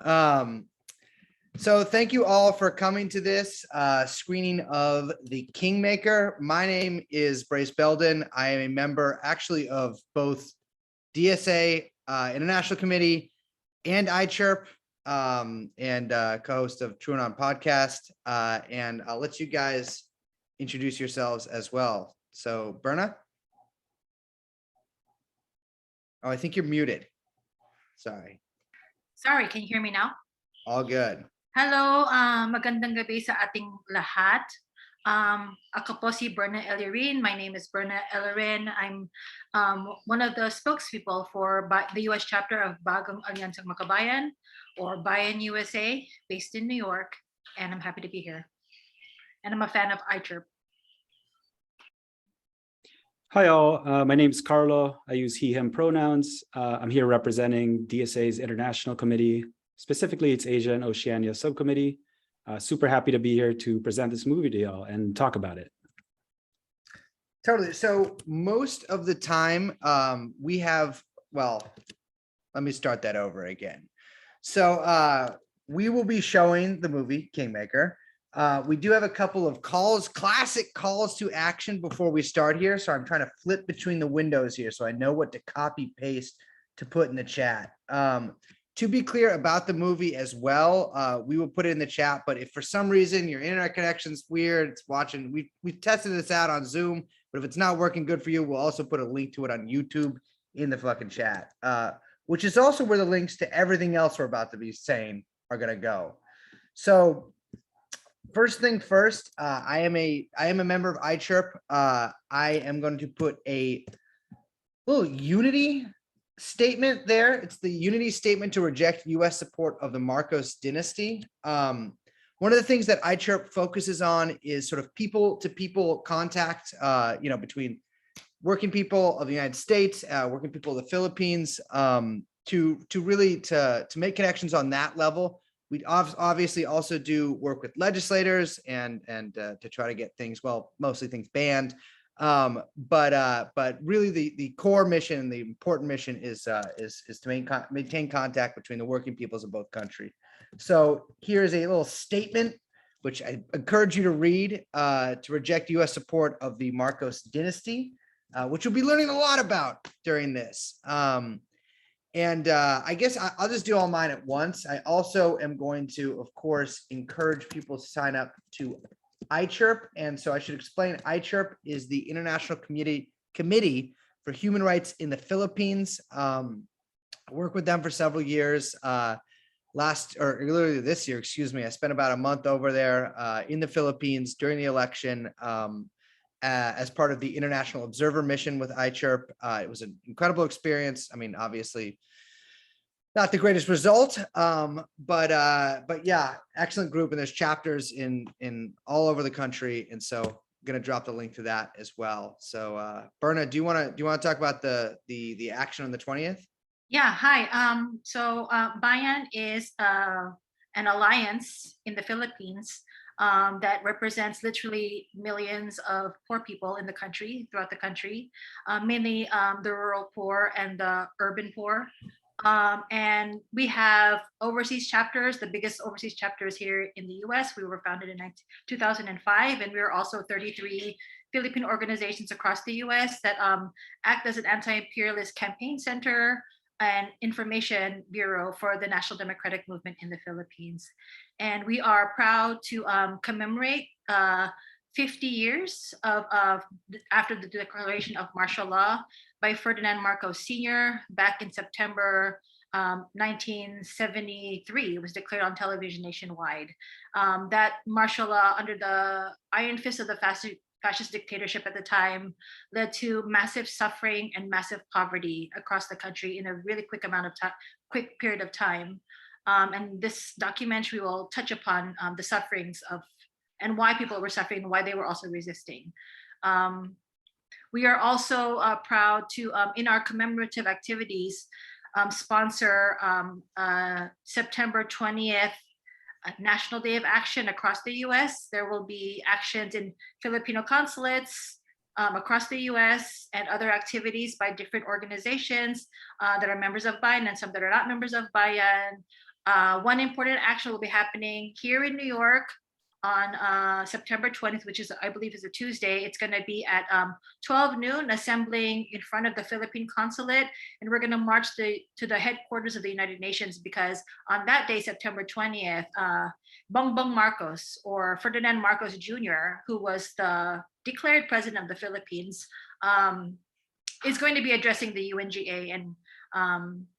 So thank you all for coming to this screening of the Kingmaker. My name is Brace Belden. I am a member actually of both DSA International Committee and ICHRP, and co-host of TrueAnon podcast. And I'll let you guys introduce yourselves as well. So Berna? Oh, I think you're muted. Sorry. Sorry, can you hear me now? All good. Hello, magandang gabi sa ating lahat. Ako po si Berna Elirin. My name is Berna Elirin. I'm one of the spokespeople for the US chapter of Bagong Alyansang Makabayan, or Bayan USA, based in New York, and I'm happy to be here. And I'm a fan of ICHRP. Hi all, my name is Carlo. I use he, him pronouns. I'm here representing DSA's International Committee, specifically its Asia and Oceania subcommittee. Super happy to be here to present this movie to y'all and talk about it. Totally. So most of the time we have, well, let me start that over again. So we will be showing the movie Kingmaker. We do have a couple of classic calls to action before we start here. So I'm trying to flip between the windows here so I know what to copy paste to put in the chat. To be clear about the movie as well, we will put it in the chat, but if for some reason your internet connection's weird, it's watching, we've tested this out on Zoom, but if it's not working good for you, we'll also put a link to it on YouTube in the fucking chat, which is also where the links to everything else we're about to be saying are gonna go. So first thing first, I am a member of ICHRP. I am going to put a little unity statement there. It's the unity statement to reject U.S. support of the Marcos dynasty. One of the things that ICHRP focuses on is sort of people-to-people contact, between working people of the United States, working people of the Philippines, to really make connections on that level. We obviously also do work with legislators and to try to get things, well, mostly things banned. But really the core mission, the important mission is to maintain contact between the working peoples of both countries. So here's a little statement, which I encourage you to read, to reject U.S. support of the Marcos dynasty, which you'll be learning a lot about during this. I guess I'll just do all mine at once. I also am going to, of course, encourage people to sign up to ICHRP. And so I should explain, ICHRP is the International Committee for Human Rights in the Philippines. I worked with them for several years. Literally this year, excuse me, I spent about a month over there in the Philippines during the election as part of the International Observer Mission with ICHRP. It was an incredible experience. I mean, obviously, not the greatest result, but yeah, excellent group, and there's chapters in all over the country, and so I'm gonna drop the link to that as well. So, Berna, do you want to talk about the action on the 20th? Yeah. Hi. Bayan is an alliance in the Philippines that represents literally millions of poor people in the country, throughout the country, mainly the rural poor and the urban poor. And we have overseas chapters. The biggest overseas chapters here in the US. We were founded in 2005, and we are also 33 Philippine organizations across the US that act as an anti-imperialist campaign center and information bureau for the National Democratic Movement in the Philippines. And we are proud to commemorate 50 years after the declaration of martial law by Ferdinand Marcos Sr. back in September 1973. It was declared on television nationwide. That martial law, under the iron fist of the fascist dictatorship at the time, led to massive suffering and massive poverty across the country in a really quick period of time. And this documentary will touch upon the sufferings of and why people were suffering and why they were also resisting. We are also proud to, in our commemorative activities, sponsor September 20th National Day of Action across the US. There will be actions in Filipino consulates across the US and other activities by different organizations that are members of Bayan and some that are not members of Bayan. One important action will be happening here in New York on September 20th, which is, I believe, is a Tuesday. It's going to be at 12 noon, assembling in front of the Philippine consulate, and we're going to march to the headquarters of the United Nations, because on that day, September 20th, Bongbong Marcos, or Ferdinand Marcos Jr., who was the declared president of the Philippines, is going to be addressing the UNGA, and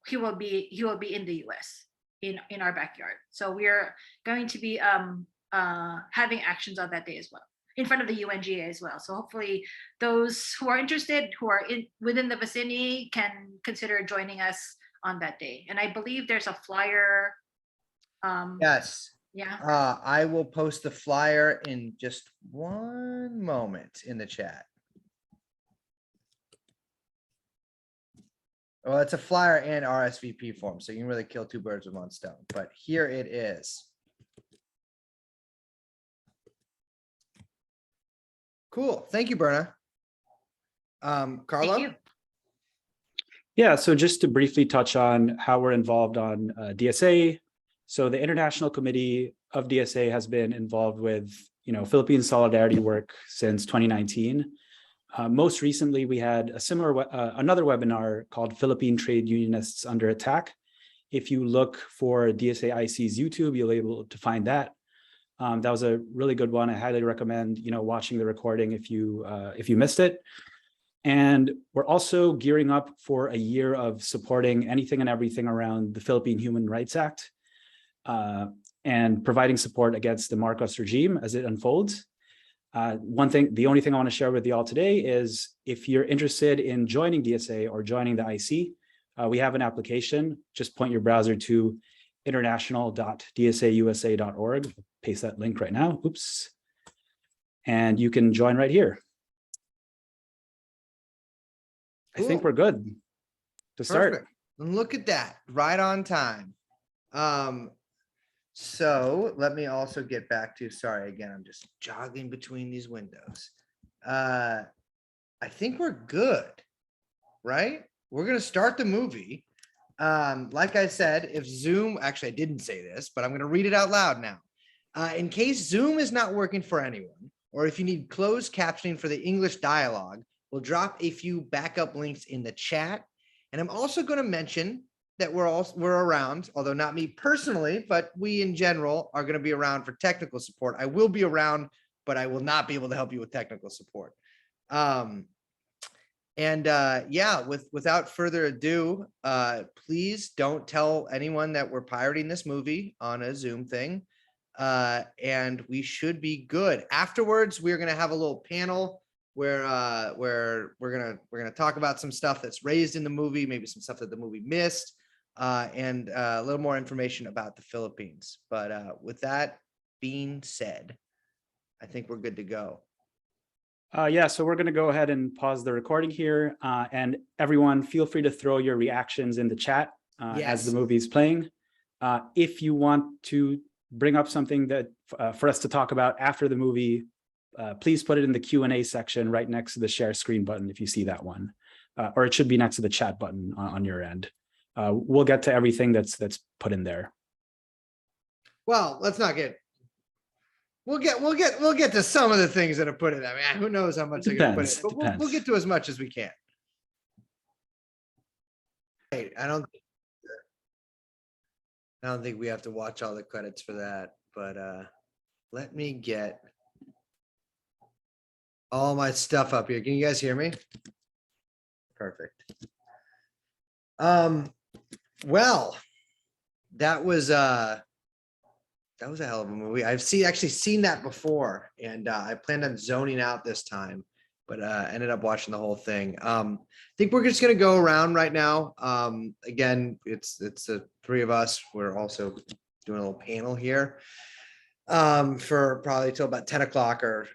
he will be in the US in our backyard. So we're going to be having actions on that day as well, in front of the UNGA as well. So hopefully those who are interested, who are within the vicinity, can consider joining us on that day. And I believe there's a flyer. Yes. Yeah. I will post the flyer in just one moment in the chat. Well, it's a flyer and RSVP form, so you can really kill two birds with one stone. But here it is. Cool. Thank you, Berna. Carlo? Thank you. Yeah, so just to briefly touch on how we're involved on DSA. So the International Committee of DSA has been involved with, Philippine solidarity work since 2019. Most recently, we had a similar another webinar called Philippine Trade Unionists Under Attack. If you look for DSA IC's YouTube, you'll be able to find that. That was a really good one. I highly recommend, watching the recording if you missed it. And we're also gearing up for a year of supporting anything and everything around the Philippine Human Rights Act, and providing support against the Marcos regime as it unfolds. The only thing I want to share with you all today is, if you're interested in joining DSA or joining the IC, we have an application. Just point your browser to international.dsausa.org. Paste that link right now. Oops. And you can join right here. Cool. I think we're good to start. Perfect. Look at that, right on time. So let me also get back to, sorry, again, I'm just jogging between these windows. I think we're good, right? We're going to start the movie. Like I said, if Zoom, actually I didn't say this, but I'm going to read it out loud now. In case Zoom is not working for anyone, or if you need closed captioning for the English dialogue, we'll drop a few backup links in the chat. And I'm also going to mention that we're around, although not me personally, but we in general are going to be around for technical support. I will be around, but I will not be able to help you with technical support. Yeah, without further ado, please don't tell anyone that we're pirating this movie on a Zoom thing. And we should be good. Afterwards, we're going to have a little panel where we're gonna talk about some stuff that's raised in the movie, maybe some stuff that the movie missed, and a little more information about the Philippines. But with that being said, I think we're good to go. Yeah, so we're going to go ahead and pause the recording here, and everyone feel free to throw your reactions in the chat as the movie is playing. If you want to bring up something that for us to talk about after the movie, please put it in the Q&A section right next to the share screen button if you see that one, or it should be next to the chat button on your end. We'll get to everything that's put in there. Well, let's not get. We'll get to some of the things that are put in. I mean, who knows how much they're going to put in, but we'll get to as much as we can. I don't think we have to watch all the credits for that, but let me get all my stuff up here. Can you guys hear me? Perfect. Well, that was a hell of a movie. I've actually seen that before, and I planned on zoning out this time, but ended up watching the whole thing. I think we're just gonna go around right now. Again, it's the three of us. We're also doing a little panel here for probably till about 10 o'clock or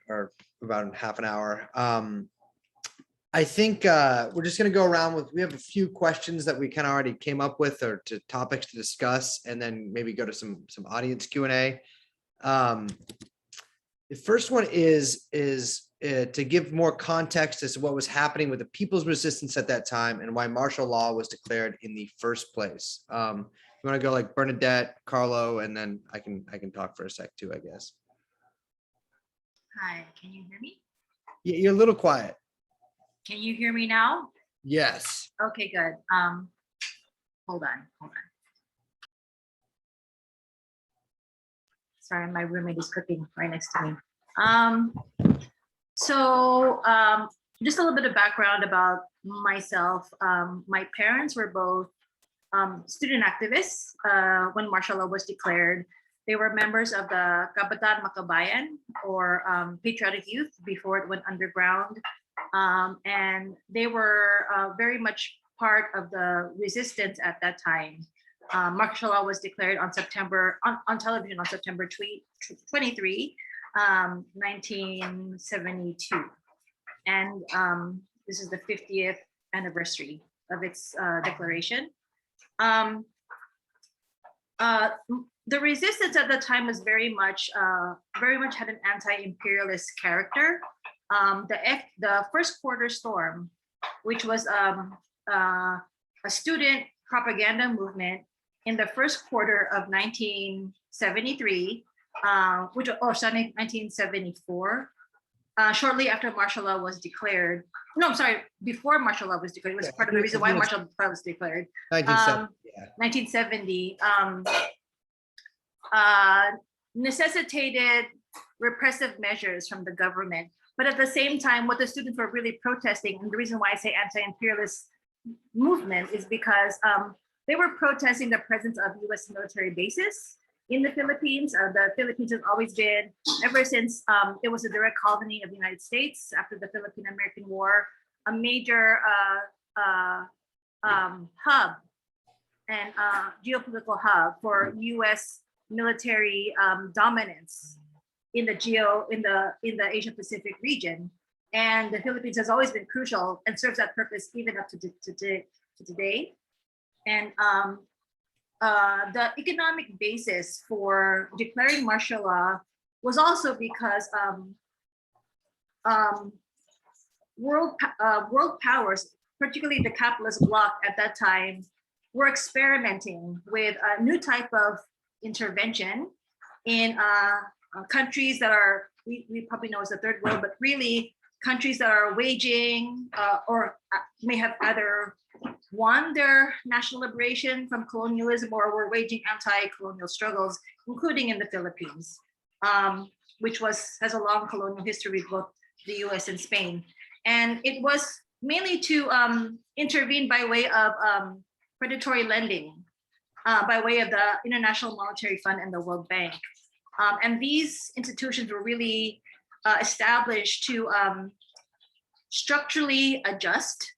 about half an hour. I think we're just going to go around we have a few questions that we kind of already came up with, or to topics to discuss, and then maybe go to some audience Q&A. The first one is to give more context as to what was happening with the people's resistance at that time and why martial law was declared in the first place. You want to go like Bernadette, Carlo, and then I can talk for a sec too, I guess. Hi, can you hear me? Yeah, you're a little quiet. Can you hear me now? Yes. Okay, good. Hold on. Sorry, my roommate is cooking right next to me. Just a little bit of background about myself. My parents were both student activists when martial law was declared. They were members of the Kabataan Makabayan, or Patriotic Youth, before it went underground. And they were very much part of the resistance at that time. Martial law was declared on television on September 23, 1972. And this is the 50th anniversary of its declaration. The resistance at the time was very much had an anti-imperialist character. The first quarter storm, which was a student propaganda movement in the first quarter of 1973, 1974, shortly after martial law was declared. No, I'm sorry, before martial law was declared. It was part of the reason why martial law was declared. 1970, necessitated repressive measures from the government. But at the same time, what the students were really protesting, and the reason why I say anti-imperialist movement, is because they were protesting the presence of US military bases in the Philippines. The Philippines has always been, ever since it was a direct colony of the United States after the Philippine-American War, a major hub and geopolitical hub for US military dominance in the Asia Pacific region. And the Philippines has always been crucial and serves that purpose even up to today. And the economic basis for declaring martial law was also because world powers, particularly the capitalist bloc at that time, were experimenting with a new type of intervention in countries that are, we probably know as the third world, but really countries that are waging or may have either won their national liberation from colonialism or were waging anti-colonial struggles, including in the Philippines, which has a long colonial history with both the US and Spain. And it was mainly to intervene by way of predatory lending, by way of the International Monetary Fund and the World Bank. And these institutions were really established to structurally adjust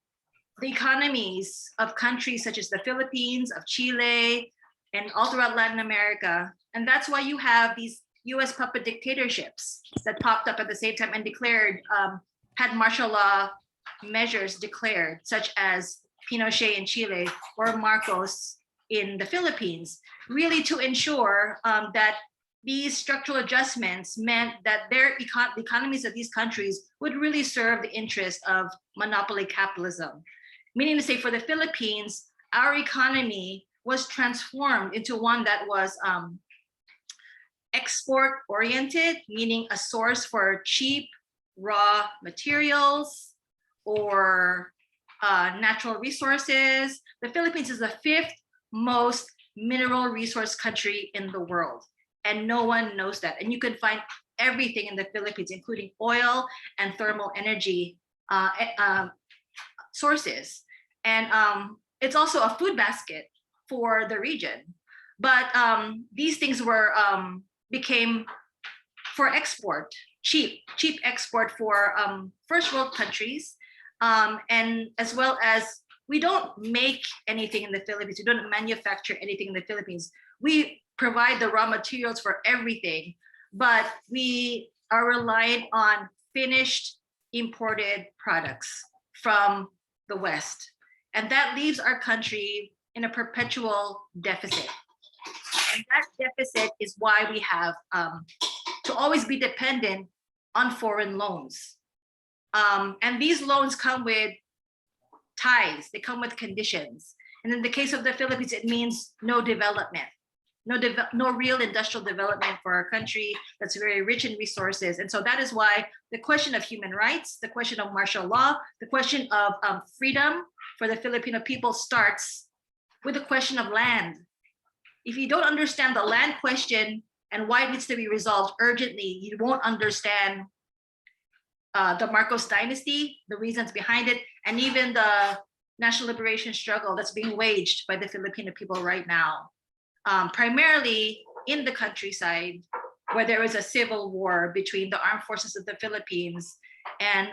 the economies of countries such as the Philippines, of Chile, and all throughout Latin America. And that's why you have these US puppet dictatorships that popped up at the same time and declared, had martial law measures declared, such as Pinochet in Chile or Marcos in the Philippines, really to ensure that these structural adjustments meant that the economies of these countries would really serve the interest of monopoly capitalism. Meaning to say, for the Philippines, our economy was transformed into one that was export-oriented, meaning a source for cheap raw materials or natural resources. The Philippines is the 5th most mineral resource country in the world, and no one knows that. And you can find everything in the Philippines, including oil and thermal energy sources. And it's also a food basket for the region. But these things became for export, cheap export for first world countries, and as well as we don't make anything in the Philippines. We don't manufacture anything in the Philippines. We provide the raw materials for everything, but we are reliant on finished imported products from the West. And that leaves our country in a perpetual deficit. And that deficit is why we have to always be dependent on foreign loans. And these loans come with ties, they come with conditions. And in the case of the Philippines, it means no development, no real industrial development for our country that's very rich in resources. And so that is why the question of human rights, the question of martial law, the question of freedom for the Filipino people starts with the question of land. If you don't understand the land question and why it needs to be resolved urgently, you won't understand the Marcos dynasty, the reasons behind it, and even the national liberation struggle that's being waged by the Filipino people right now. Primarily in the countryside, where there is a civil war between the armed forces of the Philippines and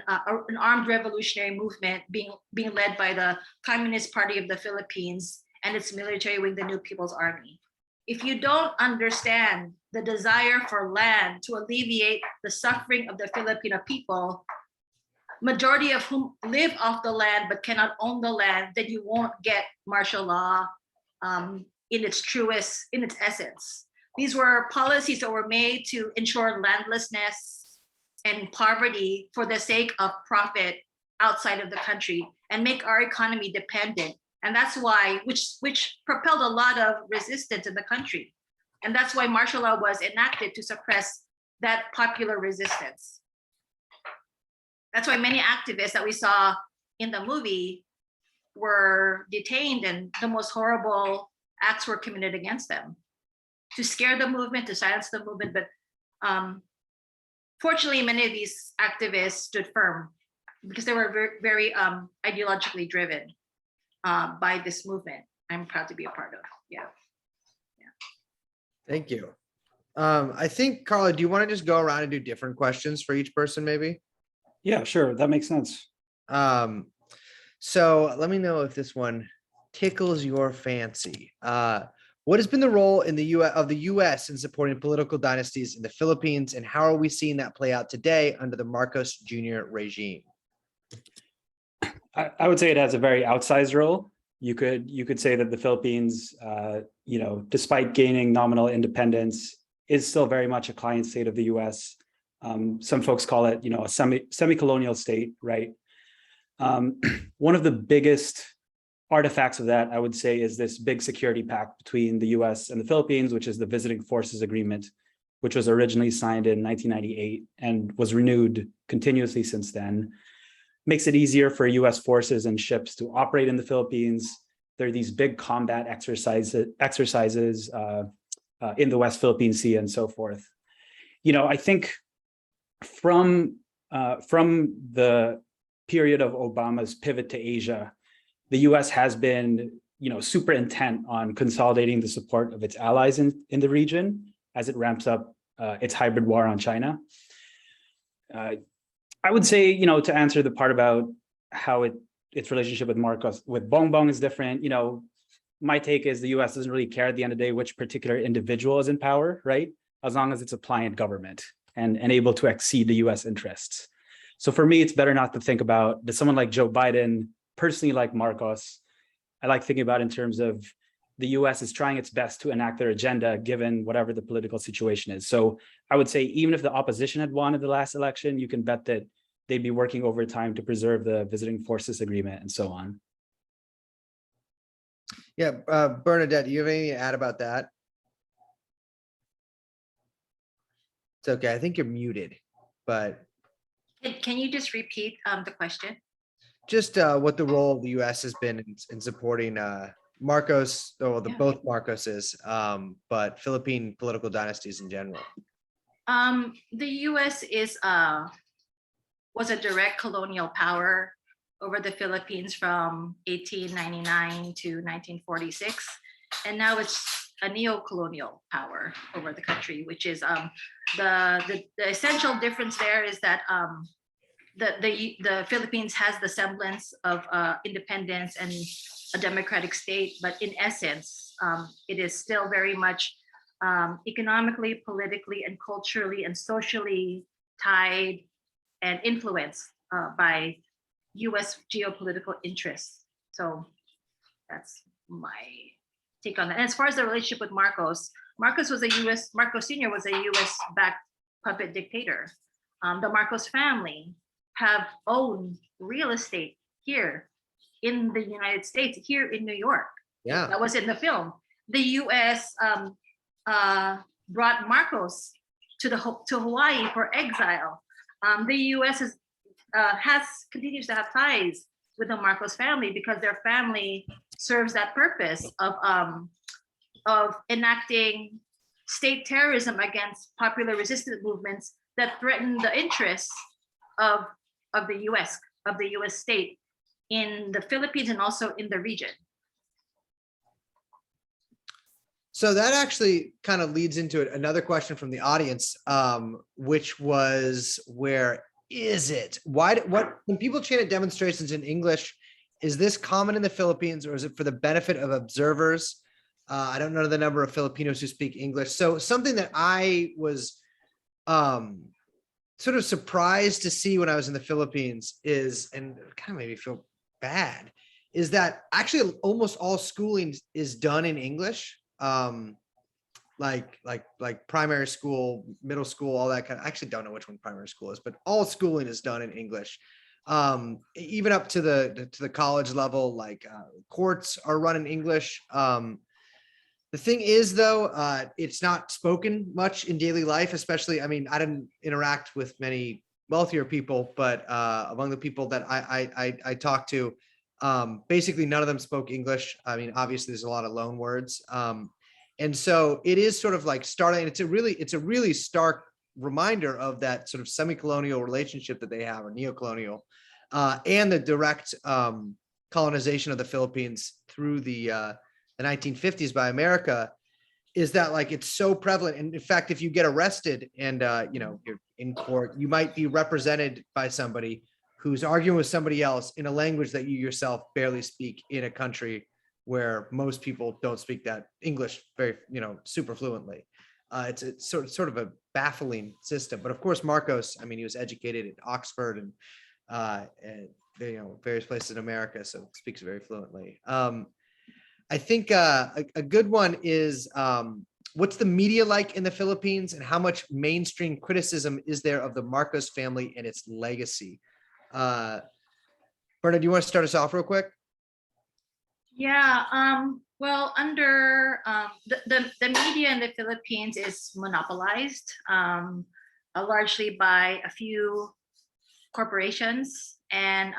an armed revolutionary movement being led by the Communist Party of the Philippines and its military wing, the New People's Army. If you don't understand the desire for land to alleviate the suffering of the Filipino people, majority of whom live off the land but cannot own the land, then you won't get martial law in its essence. These were policies that were made to ensure landlessness and poverty for the sake of profit outside of the country and make our economy dependent. And that's why, which propelled a lot of resistance in the country. And that's why martial law was enacted to suppress that popular resistance. That's why many activists that we saw in the movie were detained and the most horrible acts were committed against them to scare the movement, to silence the movement. But fortunately, many of these activists stood firm because they were very, very ideologically driven by this movement. I'm proud to be a part of. Yeah. Thank you. I think, Carla, do you want to just go around and do different questions for each person, maybe? Yeah, sure. That makes sense. So let me know if this one tickles your fancy. What has been the role in the U.S. in supporting political dynasties in the Philippines, and how are we seeing that play out today under the Marcos Jr. regime? I would say it has a very outsized role. You could say that the Philippines, despite gaining nominal independence, is still very much a client state of the U.S. Some folks call it, a semi-colonial state, right? One of the biggest artifacts of that, I would say, is this big security pact between the U.S. and the Philippines, which is the Visiting Forces Agreement, which was originally signed in 1998 and was renewed continuously since then. Makes it easier for U.S. forces and ships to operate in the Philippines. There are these big combat exercises in the West Philippine Sea and so forth. I think from the period of Obama's pivot to Asia, the U.S. has been, super intent on consolidating the support of its allies in the region as it ramps up its hybrid war on China. I would say, to answer the part about how its relationship with Bongbong is different, my take is the U.S. doesn't really care at the end of the day which particular individual is in power, right? As long as it's a pliant government and able to exceed the U.S. interests. So for me, it's better not to think about, does someone like Joe Biden personally like Marcos? I like thinking about in terms of the U.S. is trying its best to enact their agenda given whatever the political situation is. So I would say even if the opposition had won in the last election, you can bet that they'd be working overtime to preserve the Visiting Forces Agreement and so on. Yeah, Bernadette, do you have anything to add about that? It's okay. I think you're muted, but Can you just repeat the question? just what the role of the U.S. has been in supporting Marcos, or both Marcoses, but Philippine political dynasties in general. The U.S. was a direct colonial power over the Philippines from 1899 to 1946, and now it's a neo-colonial power over the country, which is the essential difference there is that the Philippines has the semblance of independence and a democratic state, but in essence, it is still very much economically, politically, and culturally and socially tied and influenced by U.S. geopolitical interests. So that's my take on that. And as far as the relationship with Marcos Sr. was a U.S.-backed puppet dictator. The Marcos family have owned real estate here in the United States, here in New York. Yeah. That was in the film. The U.S. Brought Marcos to Hawaii for exile. The U.S. continues to have ties with the Marcos family because their family serves that purpose of enacting state terrorism against popular resistance movements that threaten the interests of the U.S. state in the Philippines and also in the region. So that actually kind of leads into another question from the audience, which was, where is it? When people chant at demonstrations in English, is this common in the Philippines, or is it for the benefit of observers? I don't know the number of Filipinos who speak English. So something that I was sort of surprised to see when I was in the Philippines is, and it kind of made me feel bad, is that actually almost all schooling is done in English. Like primary school, middle school, all that kind of, I actually don't know which one primary school is, but all schooling is done in English. Even up to the college level, like courts are run in English. The thing is, though, it's not spoken much in daily life, especially, I mean, I didn't interact with many wealthier people, but among the people that I talked to, basically none of them spoke English. I mean, obviously there's a lot of loan words. And so it is sort of like starting, it's a really stark reminder of that sort of semi-colonial relationship that they have, or neo-colonial, and the direct colonization of the Philippines through the 1950s by America, is that like it's so prevalent. And in fact, if you get arrested and you're in court, you might be represented by somebody who's arguing with somebody else in a language that you yourself barely speak, in a country where most people don't speak that English very, super fluently. It's sort of a baffling system. But of course, Marcos, I mean, he was educated at Oxford and various places in America, so speaks very fluently. I think a good one is, what's the media like in the Philippines, and how much mainstream criticism is there of the Marcos family and its legacy? Berna, do you want to start us off real quick? Yeah, well, under the media in the Philippines is monopolized largely by a few corporations, and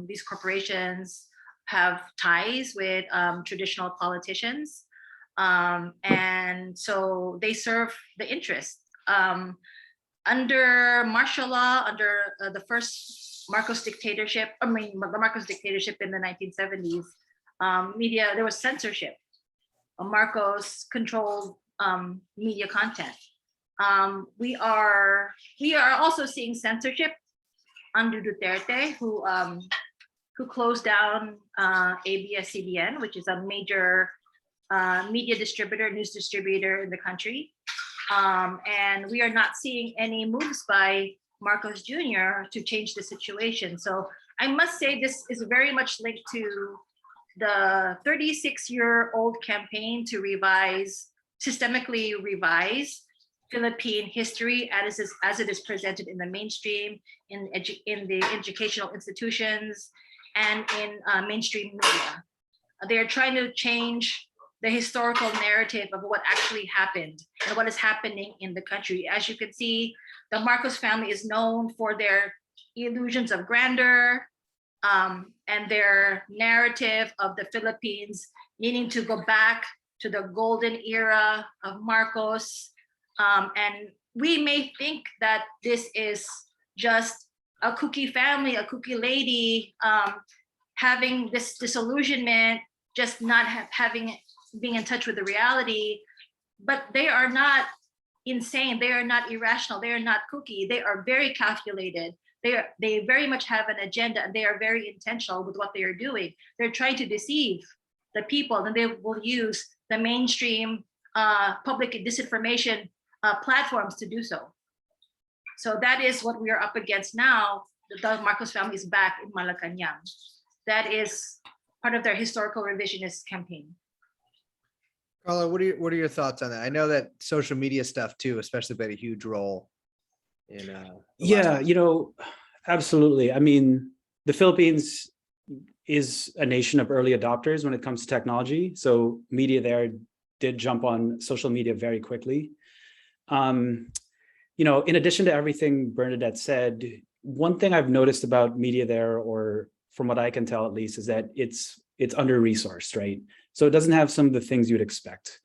these corporations have ties with traditional politicians, and so they serve the interest. Under martial law, under the first Marcos dictatorship, the Marcos dictatorship in the 1970s, media, there was censorship. Marcos controlled media content. We are also seeing censorship under Duterte, who closed down ABS-CBN, which is a major media distributor, news distributor in the country. And we are not seeing any moves by Marcos Jr. to change the situation. So I must say this is very much linked to the 36-year-old campaign to systemically revise Philippine history as it is presented in the mainstream, in the educational institutions, and in mainstream media. They are trying to change the historical narrative of what actually happened and what is happening in the country. As you can see, the Marcos family is known for their illusions of grandeur, and their narrative of the Philippines needing to go back to the golden era of Marcos. And we may think that this is just a cookie family, a cookie lady, having this disillusionment, just not being in touch with the reality. But they are not insane. They are not irrational. They are not kooky. They are very calculated. They very much have an agenda, and they are very intentional with what they are doing. They're trying to deceive the people, and they will use the mainstream public disinformation platforms to do so. So that is what we are up against now. The Marcos family is back in Malacanang. That is part of their historical revisionist campaign. Carla, what are your thoughts on that? I know that social media stuff too, especially played a huge role in absolutely. I mean, the Philippines, is a nation of early adopters when it comes to technology. So media there did jump on social media very quickly. In addition to everything Bernadette said, one thing I've noticed about media there, or from what I can tell at least, is that it's under-resourced, right? So it doesn't have some of the things you'd expect.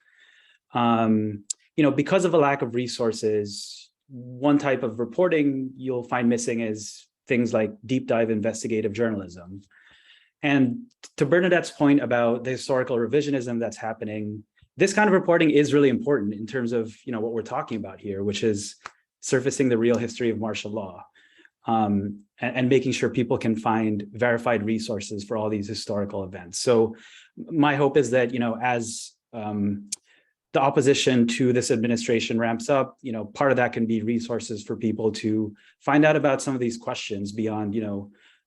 Because of a lack of resources, one type of reporting you'll find missing is things like deep dive investigative journalism. And to Bernadette's point about the historical revisionism that's happening, this kind of reporting is really important in terms of what we're talking about here, which is surfacing the real history of martial law, and making sure people can find verified resources for all these historical events. So my hope is that as the opposition to this administration ramps up, part of that can be resources for people to find out about some of these questions beyond,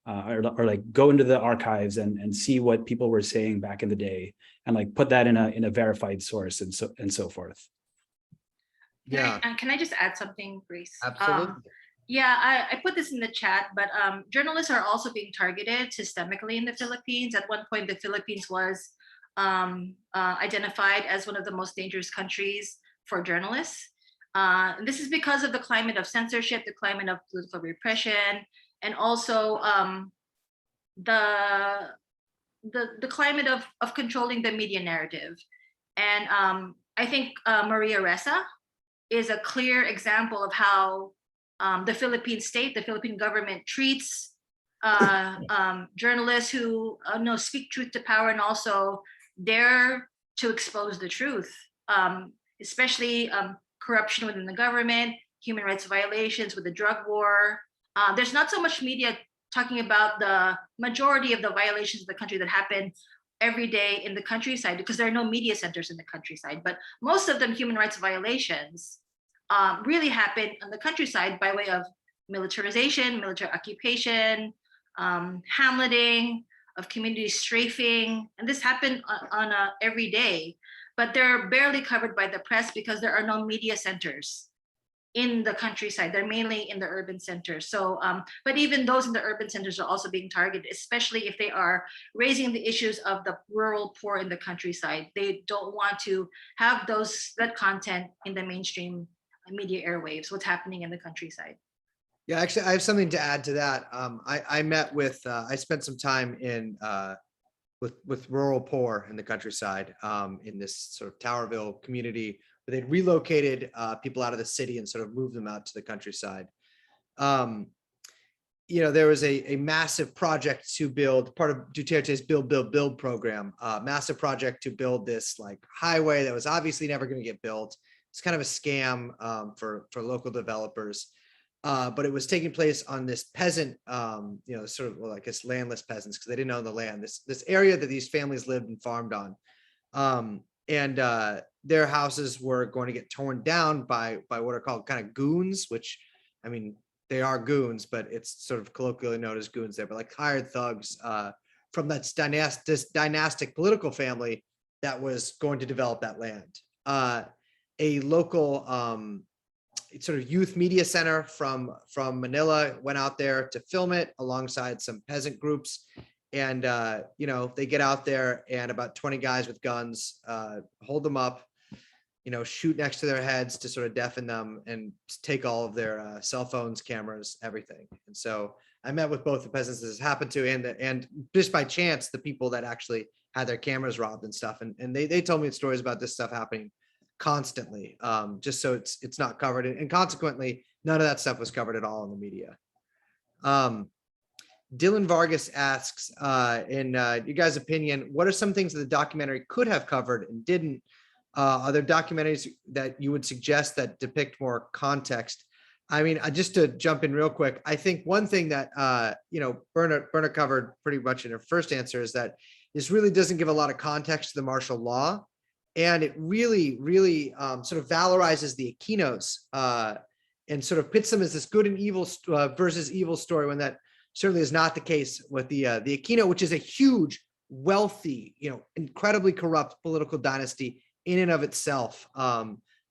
or like go into the archives and see what people were saying back in the day, and like put that in a verified source and so forth. Yeah, Can I just add something, Grace? absolutely. Yeah, I put this in the chat, but journalists are also being targeted systemically in the Philippines. At one point, the Philippines was identified as one of the most dangerous countries for journalists. This is because of the climate of censorship, the climate of political repression, and also the climate of controlling the media narrative. And I think Maria Ressa is a clear example of how the Philippine state, the Philippine government treats journalists who speak truth to power and also dare to expose the truth, especially corruption within the government, human rights violations with the drug war. There's not so much media talking about the majority of the violations of the country that happen every day in the countryside, because there are no media centers in the countryside. But most of them, human rights violations, really happen on the countryside by way of militarization, military occupation, hamleting, of community strafing, and this happened on every day. But they're barely covered by the press because there are no media centers in the countryside. They're mainly in the urban centers. So, but even those in the urban centers are also being targeted, especially if they are raising the issues of the rural poor in the countryside. They don't want to have that content in the mainstream media airwaves, what's happening in the countryside. Yeah, actually, I have something to add to that. I met with, I spent some time with rural poor in the countryside, in this sort of Towerville community, where they'd relocated people out of the city and sort of moved them out to the countryside. There was a massive project to build, part of Duterte's Build program, massive project to build this like highway that was obviously never going to get built. It's kind of a scam for local developers. But it was taking place on this peasant, sort of like it's landless peasants because they didn't own the land. This area that these families lived and farmed on, and their houses were going to get torn down by what are called kind of goons, which, I mean, they are goons, but it's sort of colloquially known as goons there, but like hired thugs from that dynastic political family that was going to develop that land. A local sort of youth media center from Manila went out there to film it alongside some peasant groups. And, they get out there and about 20 guys with guns hold them up, shoot next to their heads to sort of deafen them and take all of their cell phones, cameras, everything. And so I met with both the peasants this happened to and just by chance, the people that actually had their cameras robbed and stuff. And they told me stories about this stuff happening constantly, just so it's not covered, and consequently none of that stuff was covered at all in the media. Dylan Vargas asks, in you guys' opinion, what are some things that the documentary could have covered and didn't? Are there documentaries that you would suggest that depict more context? I mean, just to jump in real quick, I think one thing that Berna covered pretty much in her first answer is that this really doesn't give a lot of context to the martial law. And it really, really sort of valorizes the Aquinos and sort of pits them as this good and evil versus evil story, when that certainly is not the case with the Aquino, which is a huge, wealthy, incredibly corrupt political dynasty in and of itself.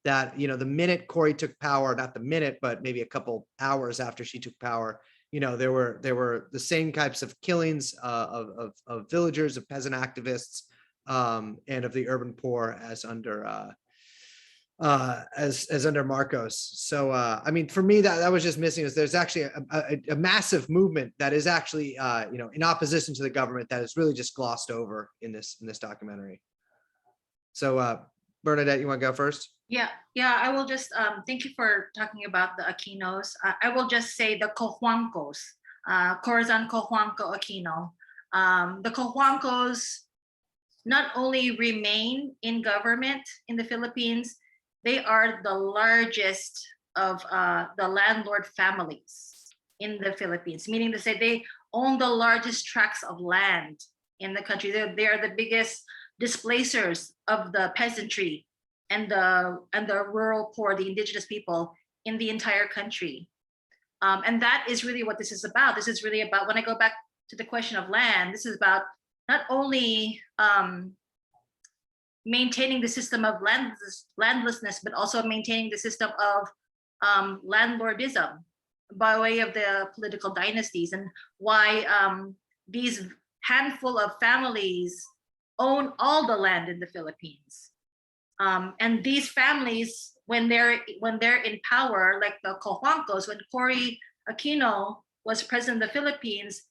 That the minute Cory took power, not the minute, but maybe a couple hours after she took power, there were the same types of killings of villagers, of peasant activists, and of the urban poor as under under Marcos. So I mean, for me, that was just missing. Is there's actually a massive movement that is actually in opposition to the government that is really just glossed over in this documentary. So Bernadette, you want to go first? Yeah, I will just thank you for talking about the Aquinos. I will just say the Cojuancos, Corazon Cojuanco Aquino. The Cojuancos not only remain in government in the Philippines, they are the largest of the landlord families in the Philippines, meaning to say they own the largest tracts of land in the country. They are the biggest displacers of the peasantry and the rural poor, the indigenous people in the entire country. And that is really what this is about. This is really about, when I go back to the question of land, this is about not only maintaining the system of landlessness, but also maintaining the system of landlordism by way of the political dynasties, and why these handful of families own all the land in the Philippines. And these families, when they're in power, like the Cojuancos, when Cory Aquino was president of the Philippines,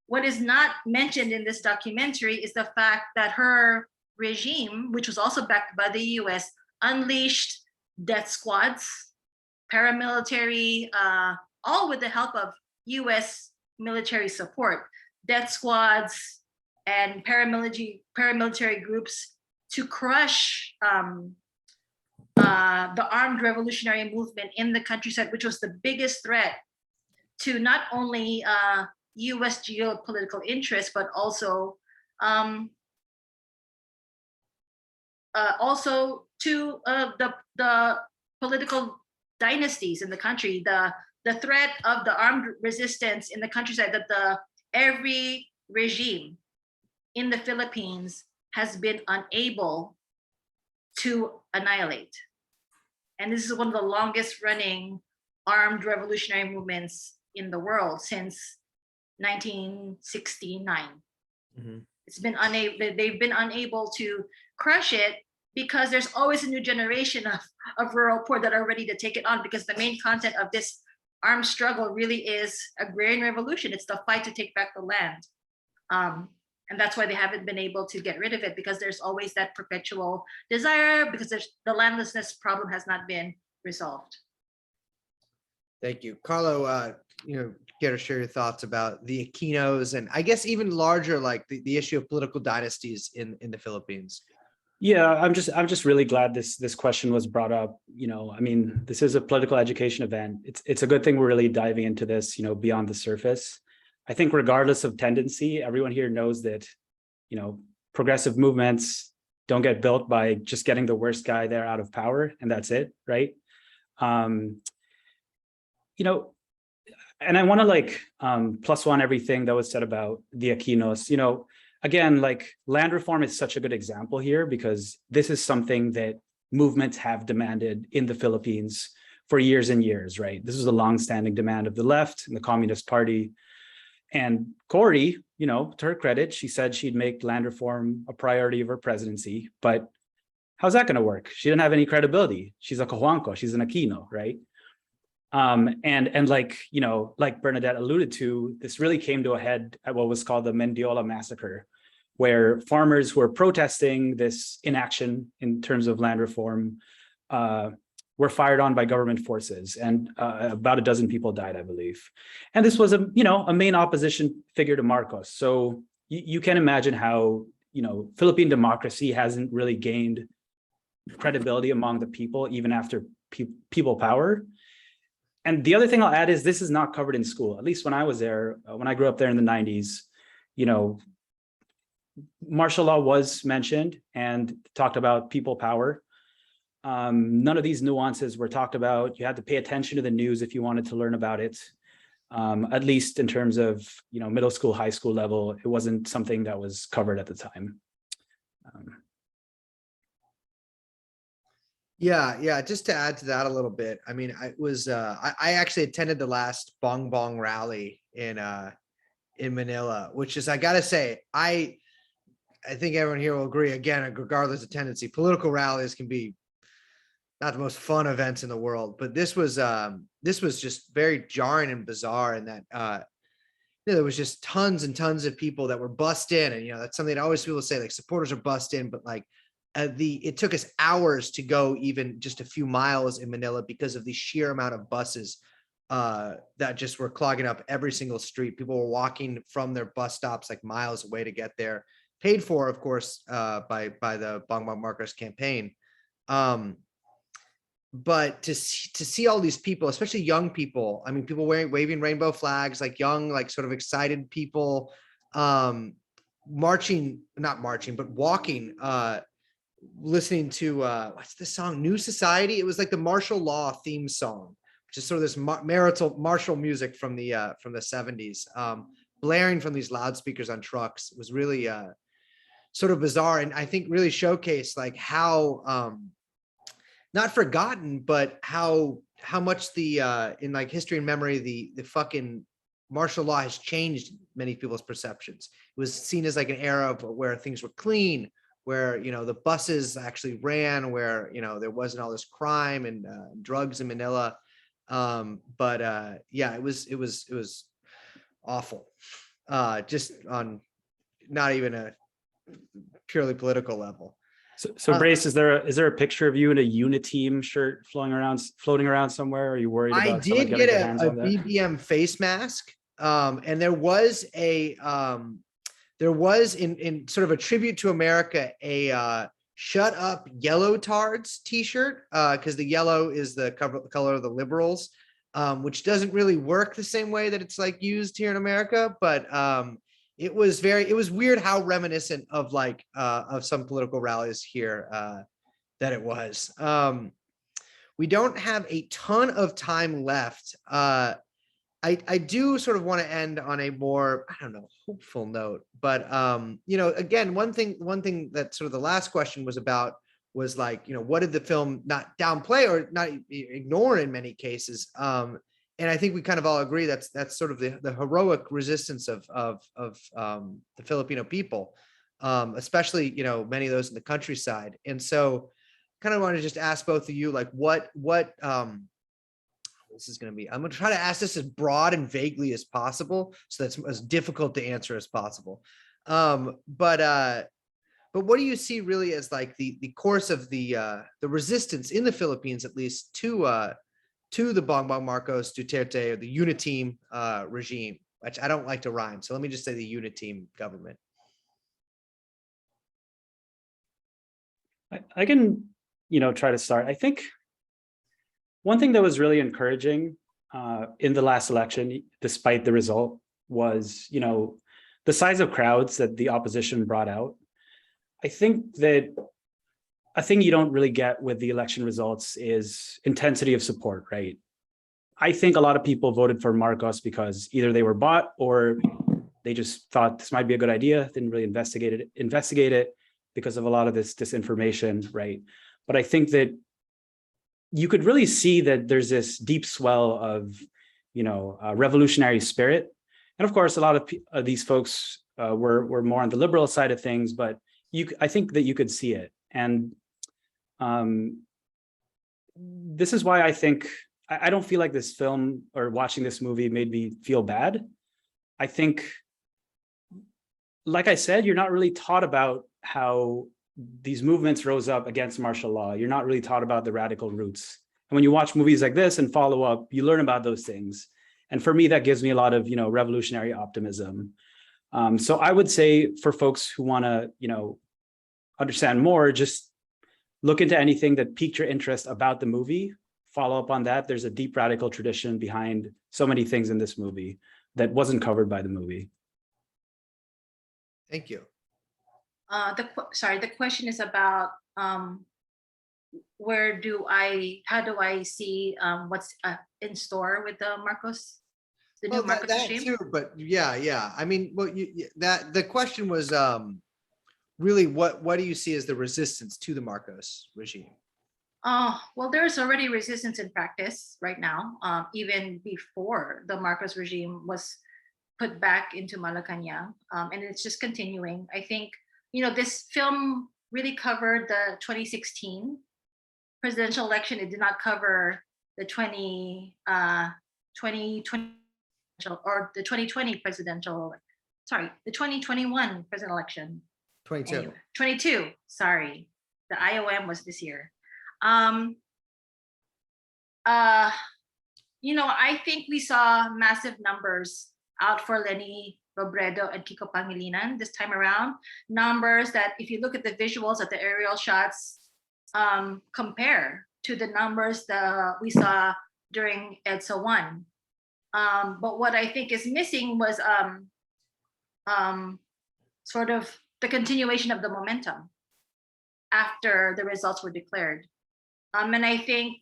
what is not mentioned in this documentary is the fact that her regime, which was also backed by the US, unleashed death squads, paramilitary, all with the help of US military support, death squads and paramilitary groups to crush the armed revolutionary movement in the countryside, which was the biggest threat to not only US geopolitical interests, but also to the political dynasties in the country. The threat of the armed resistance in the countryside that every regime in the Philippines has been unable to annihilate. And this is one of the longest running armed revolutionary movements in the world since 1969. Mm-hmm. They've been unable to crush it because there's always a new generation of rural poor that are ready to take it on, because the main content of this armed struggle really is agrarian revolution. It's the fight to take back the land. And that's why they haven't been able to get rid of it, because there's always that perpetual desire, because the landlessness problem has not been resolved. Thank you. Carlo, care to share your thoughts about the Aquinos, and I guess even larger, like the issue of political dynasties in the Philippines? Yeah, I'm just really glad this question was brought up. I mean, this is a political education event. It's a good thing we're really diving into this, beyond the surface. I think regardless of tendency, everyone here knows that, progressive movements don't get built by just getting the worst guy there out of power, and that's it, right? And I want to plus one everything that was said about the Aquinos. Again, land reform is such a good example here, because this is something that movements have demanded in the Philippines for years and years, right? This is a longstanding demand of the left and the Communist Party. And Cory, to her credit, she said she'd make land reform a priority of her presidency, but how's that going to work? She didn't have any credibility. She's a Cojuanco, she's an Aquino, right? And like Bernadette alluded to, this really came to a head at what was called the Mendiola Massacre, where farmers who were protesting this inaction in terms of land reform were fired on by government forces, and about a dozen people died, I believe. And this was a main opposition figure to Marcos. So you can imagine how Philippine democracy hasn't really gained credibility among the people even after people power. And the other thing I'll add is this is not covered in school. At least when I was there, when I grew up there in the 90s, martial law was mentioned and talked about people power. None of these nuances were talked about. You had to pay attention to the news if you wanted to learn about it. At least in terms of middle school, high school level, it wasn't something that was covered at the time. Yeah. Just to add to that a little bit. I mean, I actually attended the last Bongbong rally in Manila, which is, I gotta say, I think everyone here will agree. Again, regardless of tendency, political rallies can be not the most fun events in the world, but this was just very jarring and bizarre in that there was just tons and tons of people that were bussed in, and that's something that always people say, like, supporters are bussed in, but like it took us hours to go even just a few miles in Manila because of the sheer amount of buses that just were clogging up every single street. People were walking from their bus stops like miles away to get there, paid for, of course, by the Bongbong Marcos campaign. But to see all these people, especially young people, I mean, people waving rainbow flags, like young, like sort of excited people, marching, not marching, but walking, listening to what's the song, New Society. It was like the martial law theme song, which is sort of this martial music from the 70s, blaring from these loudspeakers on trucks. It was really sort of bizarre, and I think really showcased like how not forgotten, but how much the in like history and memory, the fucking martial law has changed many people's perceptions. It was seen as like an era of where things were clean, where the buses actually ran, where there wasn't all this crime and drugs in Manila. Yeah, it was awful. Just on not even a purely political level. So Brace, is there a picture of you in a Uniteam shirt floating around somewhere? Are you worried I about someone did getting get their hands a on that? BBM face mask, and there was in sort of a tribute to America a "Shut Up Yellow Tards" T-shirt, because the yellow is the color of the liberals, which doesn't really work the same way that it's like used here in America, but it was weird how reminiscent of like of some political rallies here that it was. We don't have a ton of time left. I do sort of want to end on a more, I don't know, hopeful note, but again, one thing that sort of the last question was about was like, what did the film not downplay or not ignore in many cases? And I think we kind of all agree that's sort of the heroic resistance of the Filipino people, especially many of those in the countryside. And so, kind of want to just ask both of you, like, what this is going to be. I'm going to try to ask this as broad and vaguely as possible, so that's as difficult to answer as possible. But what do you see really as like the course of the resistance in the Philippines, at least to the Bongbong Marcos Duterte, or the Uniteam regime, which I don't like to rhyme, so let me just say the Uniteam government. I can, try to start. I think one thing that was really encouraging in the last election, despite the result, was, the size of crowds that the opposition brought out. I think that a thing you don't really get with the election results is intensity of support, right? I think a lot of people voted for Marcos because either they were bought or they just thought this might be a good idea, didn't really investigate it because of a lot of this disinformation, right? But I think that you could really see that there's this deep swell of, revolutionary spirit. And of course, a lot of these folks were more on the liberal side of things, but I think that you could see it. And this is why I think I don't feel like this film or watching this movie made me feel bad. I think, like I said, you're not really taught about how these movements rose up against martial law. You're not really taught about the radical roots. And when you watch movies like this and follow up, you learn about those things. And for me, that gives me a lot of, revolutionary optimism. So I would say for folks who want to, understand more, just look into anything that piqued your interest about the movie, follow up on that. There's a deep radical tradition behind so many things in this movie that wasn't covered by the movie. Thank you. The question is about how do I see what's in store with the new Marcos regime? Too, but yeah. I mean, the question was really what do you see as the resistance to the Marcos regime? Well, there's already resistance in practice right now, even before the Marcos regime was put back into Malacanang, and it's just continuing. I think, this film really covered the 2016 presidential election. It did not cover the 2020 or the 2020 presidential, the 2021 presidential election. 22. Anyway, 22, sorry. The IOM was this year. I think we saw massive numbers out for Leni, Robredo, and Kiko Pangilinan this time around. Numbers that, if you look at the visuals at the aerial shots, compare to the numbers that we saw during EDSA 1. But what I think is missing was sort of the continuation of the momentum after the results were declared. And I think,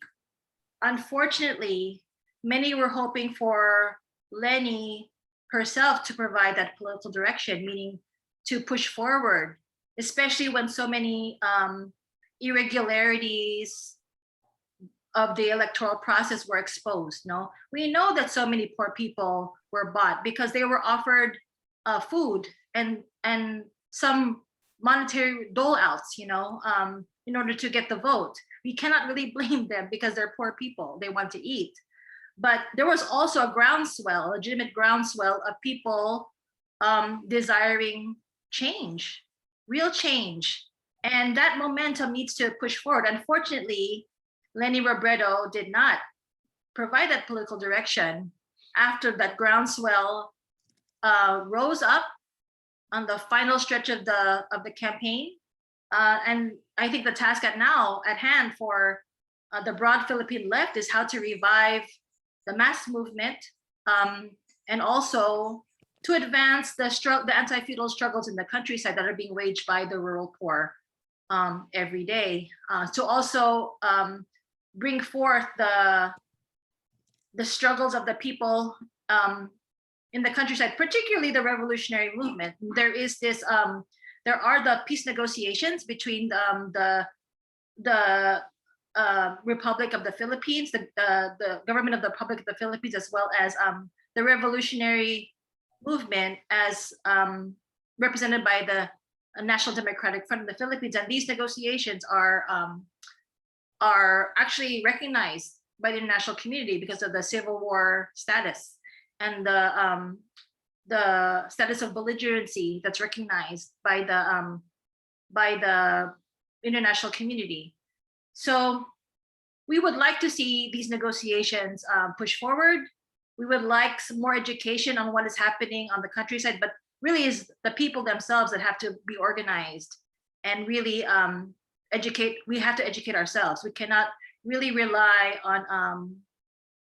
unfortunately, many were hoping for Leni herself to provide that political direction, meaning to push forward, especially when so many irregularities of the electoral process were exposed. No, we know that so many poor people were bought because they were offered food and some monetary dole outs, in order to get the vote. We cannot really blame them because they're poor people. They want to eat. But there was also a groundswell, a legitimate groundswell of people desiring change, real change. And that momentum needs to push forward. Unfortunately, Leni Robredo did not provide that political direction after that groundswell rose up on the final stretch of the campaign. And I think the task at hand for the broad Philippine left is how to revive the mass movement, and also to advance the anti-feudal struggles in the countryside that are being waged by the rural poor every day. To also bring forth the struggles of the people in the countryside, particularly the revolutionary movement. There is this. There are the peace negotiations between the Republic of the Philippines, the government of the Republic of the Philippines, as well as the revolutionary movement, as represented by the National Democratic Front of the Philippines. And these negotiations are actually recognized by the international community because of the civil war status and the status of belligerency that's recognized by the international community. So we would like to see these negotiations push forward. We would like some more education on what is happening on the countryside, but really is the people themselves that have to be organized and really educate. We have to educate ourselves. We cannot really rely on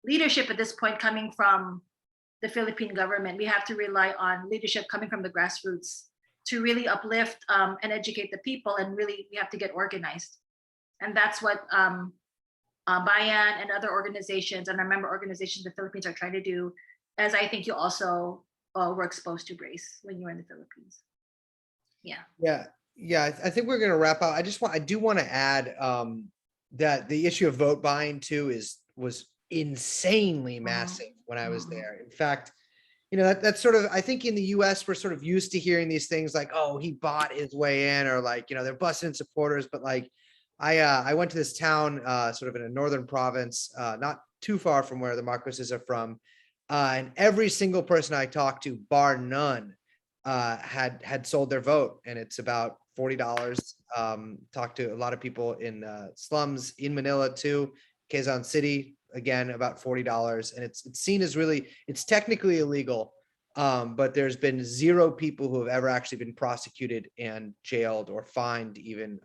leadership at this point coming from the Philippine government. We have to rely on leadership coming from the grassroots to really uplift and educate the people, and really we have to get organized. And that's what Bayan and other organizations and our member organizations in the Philippines are trying to do, as I think you also were exposed to, Grace, when you were in the Philippines. Yeah. I think we're going to wrap up. I do want to add that the issue of vote buying too was insanely massive when I was there. In fact, that's sort of, I think in the US, we're sort of used to hearing these things like, oh, he bought his way in, or like, they're busting supporters. But like, I went to this town sort of in a northern province, not too far from where the Marcoses are from. And every single person I talked to, bar none, had sold their vote. And it's about $40. Talked to a lot of people in slums in Manila too, Quezon City, again, about $40. And it's seen as it's technically illegal, but there's been zero people who have ever actually been prosecuted and jailed or fined even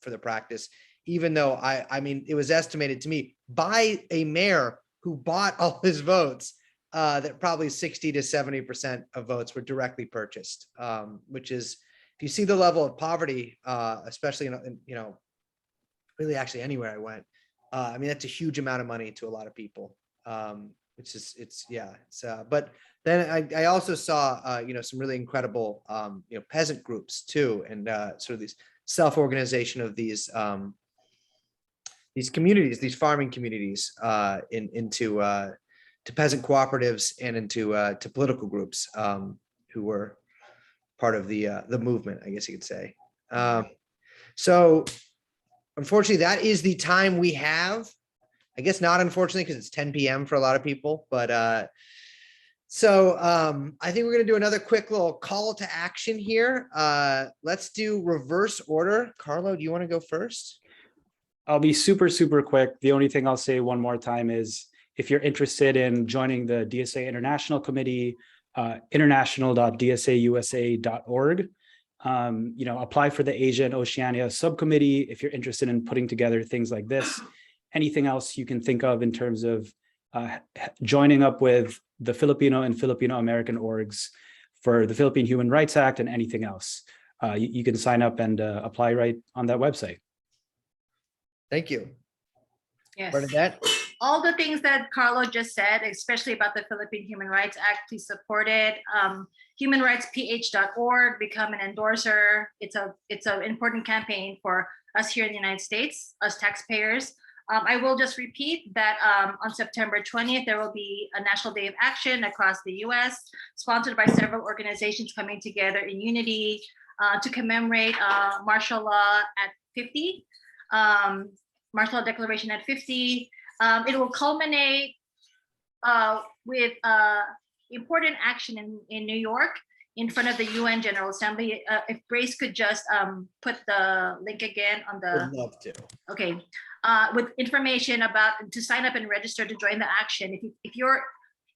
for the practice, even though I mean, it was estimated to me by a mayor who bought all his votes that probably 60 to 70% of votes were directly purchased, which is, if you see the level of poverty, especially in really actually anywhere I went, I mean, that's a huge amount of money to a lot of people, which is, but then I also saw, some really incredible, peasant groups too, and sort of these self-organization of these these communities, these farming communities, into to peasant cooperatives and into to political groups who were part of the movement, I guess you could say. So unfortunately, that is the time we have. I guess not unfortunately, because it's 10 p.m. for a lot of people, but I think we're going to do another quick little call to action here. Let's do reverse order. Carlo, do you want to go first? I'll be super, super quick. The only thing I'll say one more time is if you're interested in joining the DSA International Committee, international.dsausa.org, apply for the Asia and Oceania subcommittee if you're interested in putting together things like this. Anything else you can think of in terms of joining up with the Filipino and Filipino American orgs for the Philippine Human Rights Act and anything else. You can sign up and apply right on that website. Thank you. Yes. Bernadette? All the things that Carlo just said, especially about the Philippine Human Rights Act, please support it. Humanrightsph.org, become an endorser. It's an important campaign for us here in the United States, us taxpayers. I will just repeat that on September 20th, there will be a National Day of Action across the US, sponsored by several organizations coming together in unity to commemorate martial law at 50, martial law declaration at 50. It will culminate with important action in New York in front of the UN General Assembly. If Grace could just put the link again on the. Would love to. Okay. With information about to sign up and register to join the action. If you're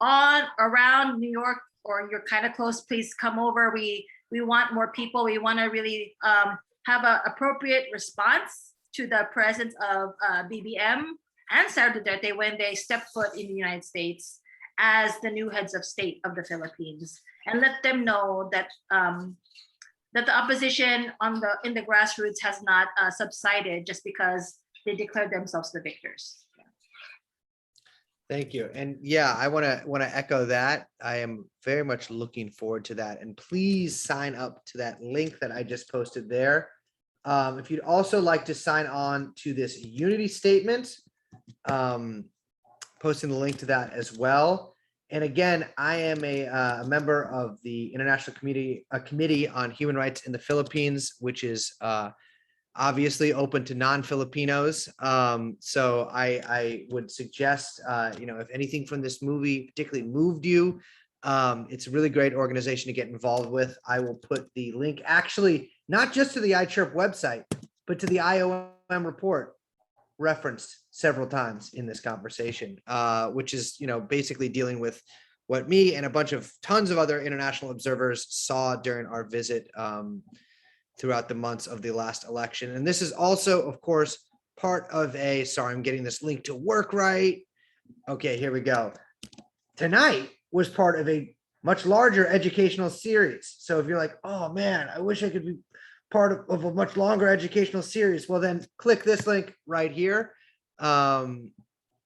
around New York or you're kind of close, please come over. We want more people. We want to really have an appropriate response to the presence of BBM and Sara Duterte when they step foot in the United States as the new heads of state of the Philippines, and let them know that that the opposition in the grassroots has not subsided just because they declared themselves the victors. Thank you. And yeah, I want to echo that. I am very much looking forward to that. And please sign up to that link that I just posted there. If you'd also like to sign on to this unity statement, posting the link to that as well. And again, I am a member of the International Committee on Human Rights in the Philippines, which is obviously open to non-Filipinos. So I would suggest, if anything from this movie particularly moved you, it's a really great organization to get involved with. I will put the link actually not just to the ICHRP website, but to the IOM report referenced several times in this conversation, which is, basically dealing with what me and a bunch of tons of other international observers saw during our visit throughout the months of the last election. And this is also, of course, part of sorry, I'm getting this link to work right. Okay, here we go. Tonight was part of a much larger educational series. So if you're like, oh man, I wish I could be part of a much longer educational series, well then click this link right here.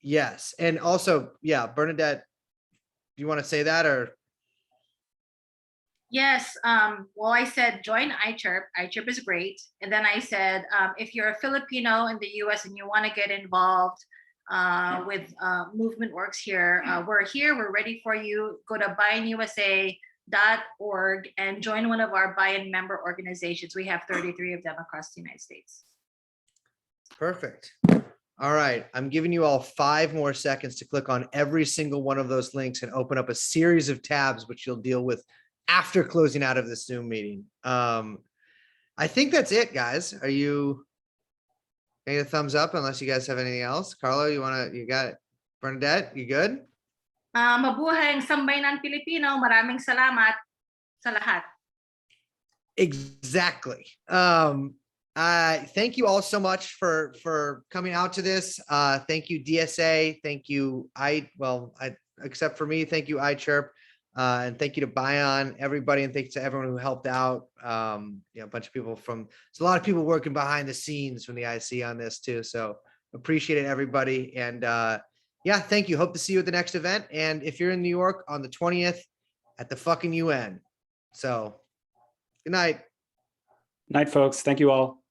Yes, and also, yeah, Bernadette, do you want to say that or? Yes. Well, I said join ICHRP. ICHRP is great. And then I said, if you're a Filipino in the US and you want to get involved with movement works here, we're here. We're ready for you. Go to buyinusa.org and join one of our buy-in member organizations. We have 33 of them across the United States. Perfect. All right. I'm giving you all 5 more seconds to click on every single one of those links and open up a series of tabs, which you'll deal with after closing out of the Zoom meeting. I think that's it, guys. Are you getting a thumbs up unless you guys have anything else? Carlo, you got it. Bernadette, you good? Mabuhay ang sambayanan Pilipino. Maraming salamat sa lahat. Exactly. Thank you all so much for coming out to this. Thank you, DSA. Thank you, except for me, thank you, ICHRP. And thank you to Bion, everybody, and thanks to everyone who helped out. A bunch of people there's a lot of people working behind the scenes from the IC on this too. So appreciate it, everybody. And yeah, thank you. Hope to see you at the next event. And if you're in New York on the 20th at the fucking UN. So good night. Night, folks. Thank you all.